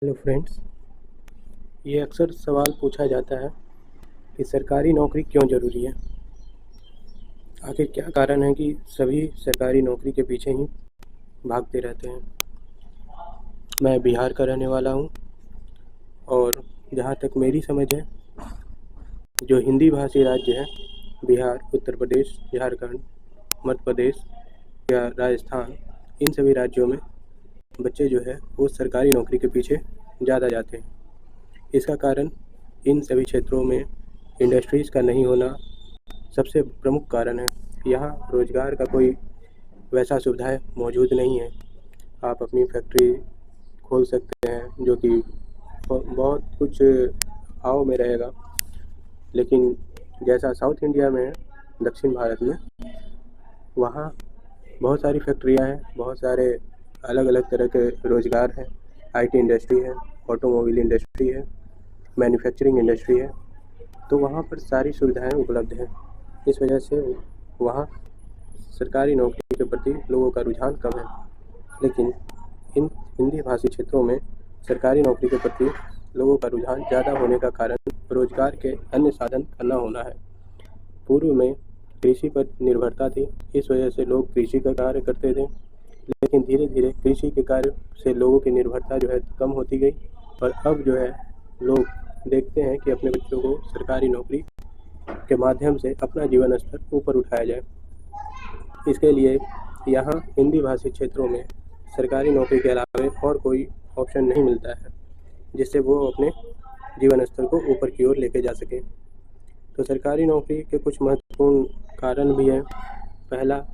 Hello friends, ये अक्सर सवाल पूछा जाता है कि सरकारी नौकरी क्यों ज़रूरी है। आखिर क्या कारण है कि सभी सरकारी नौकरी के पीछे ही भागते रहते हैं। मैं बिहार का रहने वाला हूँ और जहाँ तक मेरी समझ है, जो हिंदी भाषी राज्य है बिहार, उत्तर प्रदेश, झारखंड, मध्य प्रदेश या राजस्थान, इन सभी राज्यों में बच्चे जो है वो सरकारी नौकरी के पीछे ज़्यादा जाते हैं। इसका कारण इन सभी क्षेत्रों में इंडस्ट्रीज़ का नहीं होना सबसे प्रमुख कारण है। यहाँ रोज़गार का कोई वैसा सुविधाएं मौजूद नहीं है। आप अपनी फैक्ट्री खोल सकते हैं जो कि बहुत कुछ भाव में रहेगा, लेकिन जैसा साउथ इंडिया में है, दक्षिण भारत में, वहाँ बहुत सारी फैक्ट्रियाँ हैं, बहुत सारे अलग अलग तरह के रोज़गार हैं। IT इंडस्ट्री है, ऑटोमोबाइल इंडस्ट्री है, मैन्युफैक्चरिंग इंडस्ट्री है, तो वहाँ पर सारी सुविधाएं उपलब्ध हैं। इस वजह से वहाँ सरकारी नौकरी के प्रति लोगों का रुझान कम है। लेकिन इन हिंदी भाषी क्षेत्रों में सरकारी नौकरी के प्रति लोगों का रुझान ज़्यादा होने का कारण रोजगार के अन्य साधन का न होना है। पूर्व में कृषि पर निर्भरता थी, इस वजह से लोग कृषि का कार्य करते थे, लेकिन धीरे धीरे कृषि के कार्य से लोगों की निर्भरता जो है कम होती गई और अब जो है लोग देखते हैं कि अपने बच्चों को सरकारी नौकरी के माध्यम से अपना जीवन स्तर ऊपर उठाया जाए। इसके लिए यहाँ हिंदी भाषी क्षेत्रों में सरकारी नौकरी के अलावा और कोई ऑप्शन नहीं मिलता है जिससे वो अपने जीवन स्तर को ऊपर की ओर लेके जा सके। तो सरकारी नौकरी के कुछ महत्वपूर्ण कारण भी हैं। पहला,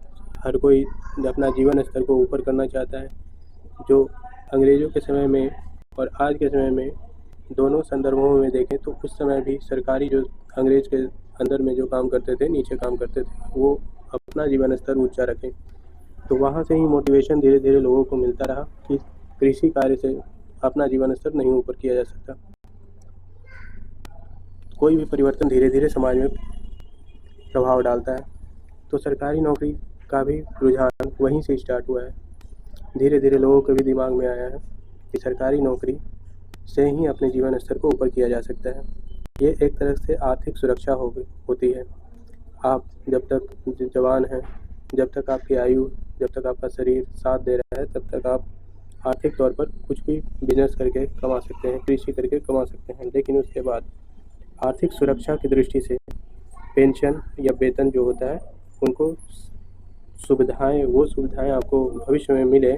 हर कोई अपना जीवन स्तर को ऊपर करना चाहता है। जो अंग्रेज़ों के समय में और आज के समय में दोनों संदर्भों में देखें तो उस समय भी सरकारी जो अंग्रेज़ के अंदर में जो काम करते थे, नीचे काम करते थे, वो अपना जीवन स्तर ऊंचा रखें। तो वहाँ से ही मोटिवेशन धीरे धीरे लोगों को मिलता रहा कि कृषि कार्य से अपना जीवन स्तर नहीं ऊपर किया जा सकता। कोई भी परिवर्तन धीरे धीरे समाज में प्रभाव डालता है, तो सरकारी नौकरी का भी रुझान वहीं से स्टार्ट हुआ है। धीरे धीरे लोगों के भी दिमाग में आया है कि सरकारी नौकरी से ही अपने जीवन स्तर को ऊपर किया जा सकता है। ये एक तरह से आर्थिक सुरक्षा होती है। आप जब तक जवान हैं, जब तक आपकी आयु, जब तक आपका शरीर साथ दे रहा है, तब तक आप आर्थिक तौर पर कुछ भी बिजनेस करके कमा सकते हैं, कृषि करके कमा सकते हैं। लेकिन उसके बाद आर्थिक सुरक्षा की दृष्टि से पेंशन या वेतन जो होता है, उनको वो सुविधाएं आपको भविष्य में मिले,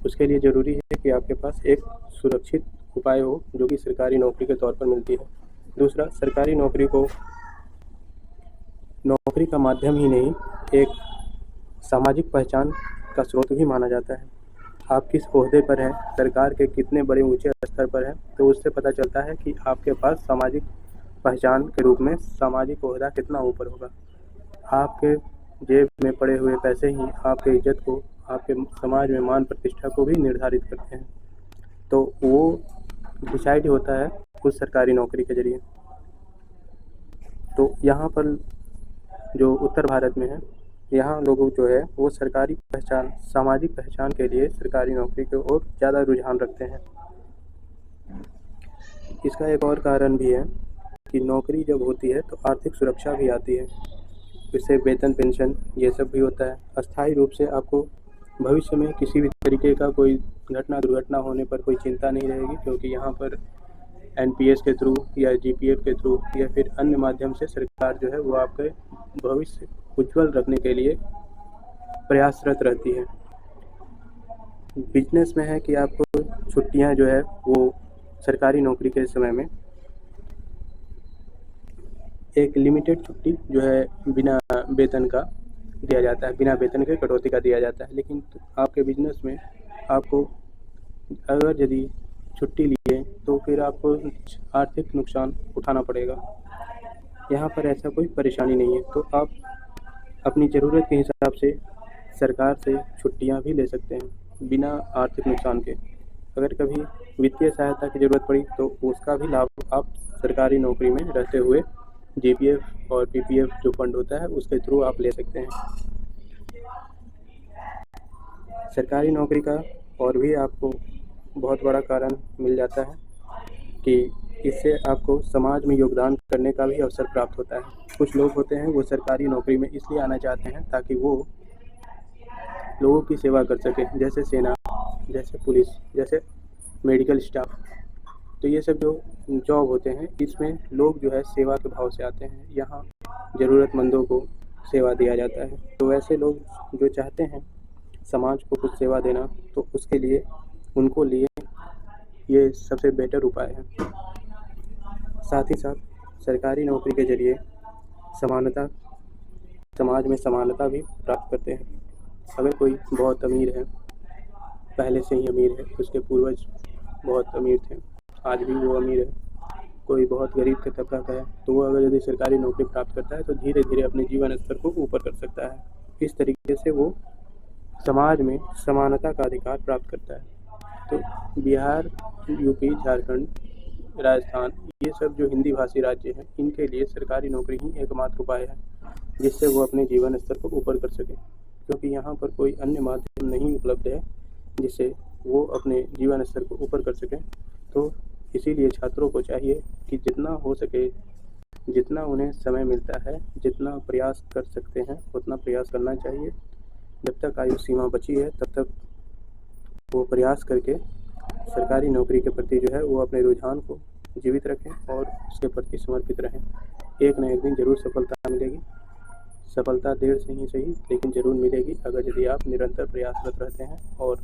उसके लिए ज़रूरी है कि आपके पास एक सुरक्षित उपाय हो जो कि सरकारी नौकरी के तौर पर मिलती है। दूसरा, सरकारी नौकरी को नौकरी का माध्यम ही नहीं, एक सामाजिक पहचान का स्रोत भी माना जाता है। आप किस ओहदे पर हैं, सरकार के कितने बड़े ऊंचे स्तर पर हैं, तो उससे पता चलता है कि आपके पास सामाजिक पहचान के रूप में सामाजिक ओहदा कितना ऊपर होगा। आपके जेब में पड़े हुए पैसे ही आपके इज्जत को, आपके समाज में मान प्रतिष्ठा को भी निर्धारित करते हैं। तो वो डिसाइड होता है उस सरकारी नौकरी के जरिए। तो यहाँ पर जो उत्तर भारत में है, यहाँ लोगों जो है वो सरकारी पहचान, सामाजिक पहचान के लिए सरकारी नौकरी की ओर ज़्यादा रुझान रखते हैं। इसका एक और कारण भी है कि नौकरी जब होती है तो आर्थिक सुरक्षा भी आती है। इससे वेतन, पेंशन ये सब भी होता है। अस्थायी रूप से आपको भविष्य में किसी भी तरीके का कोई दुर्घटना होने पर कोई चिंता नहीं रहेगी, क्योंकि यहाँ पर NPS के थ्रू या GPF के थ्रू या फिर अन्य माध्यम से सरकार जो है वो आपके भविष्य उज्ज्वल रखने के लिए प्रयासरत रहती है। बिजनेस में है कि आपको छुट्टियां जो है वो सरकारी नौकरी के समय में एक लिमिटेड छुट्टी जो है बिना वेतन का दिया जाता है, बिना वेतन के कटौती का दिया जाता है। लेकिन आपके बिजनेस में आपको अगर यदि छुट्टी लिए तो फिर आपको आर्थिक नुकसान उठाना पड़ेगा। यहाँ पर ऐसा कोई परेशानी नहीं है, तो आप अपनी ज़रूरत के हिसाब से सरकार से छुट्टियाँ भी ले सकते हैं बिना आर्थिक नुकसान के। अगर कभी वित्तीय सहायता की ज़रूरत पड़ी तो उसका भी लाभ आप सरकारी नौकरी में रहते हुए GPF और PPF जो फंड होता है उसके थ्रू आप ले सकते हैं। सरकारी नौकरी का और भी आपको बहुत बड़ा कारण मिल जाता है कि इससे आपको समाज में योगदान करने का भी अवसर प्राप्त होता है। कुछ लोग होते हैं वो सरकारी नौकरी में इसलिए आना चाहते हैं ताकि वो लोगों की सेवा कर सके, जैसे सेना, जैसे पुलिस, जैसे मेडिकल स्टाफ। तो ये सब जो जॉब होते हैं इसमें लोग जो है सेवा के भाव से आते हैं। यहाँ ज़रूरतमंदों को सेवा दिया जाता है। तो ऐसे लोग जो चाहते हैं समाज को कुछ सेवा देना, तो उसके लिए उनको लिए ये सबसे बेटर उपाय है। साथ ही साथ सरकारी नौकरी के ज़रिए समानता, समाज में समानता भी प्राप्त करते हैं। अगर कोई बहुत अमीर है, पहले से ही अमीर है, उसके पूर्वज बहुत अमीर थे, आज भी वो अमीर है, कोई बहुत गरीब के तबका का है, तो वो अगर यदि सरकारी नौकरी प्राप्त करता है तो धीरे धीरे अपने जीवन स्तर को ऊपर कर सकता है। इस तरीके से वो समाज में समानता का अधिकार प्राप्त करता है। तो बिहार, यूपी, झारखंड, राजस्थान, ये सब जो हिंदी भाषी राज्य हैं, इनके लिए सरकारी नौकरी ही एकमात्र उपाय है जिससे वो अपने जीवन स्तर को ऊपर कर सकें, क्योंकि यहाँ पर कोई अन्य माध्यम नहीं उपलब्ध है जिससे वो अपने जीवन स्तर को ऊपर कर सकें। तो इसीलिए छात्रों को चाहिए कि जितना हो सके, जितना उन्हें समय मिलता है, जितना प्रयास कर सकते हैं उतना प्रयास करना चाहिए। जब तक आयु सीमा बची है तब तक वो प्रयास करके सरकारी नौकरी के प्रति जो है वो अपने रुझान को जीवित रखें और उसके प्रति समर्पित रहें। एक न एक दिन ज़रूर सफलता मिलेगी। सफलता देर से ही सही लेकिन ज़रूर मिलेगी, अगर यदि आप निरंतर प्रयासरत रहते हैं और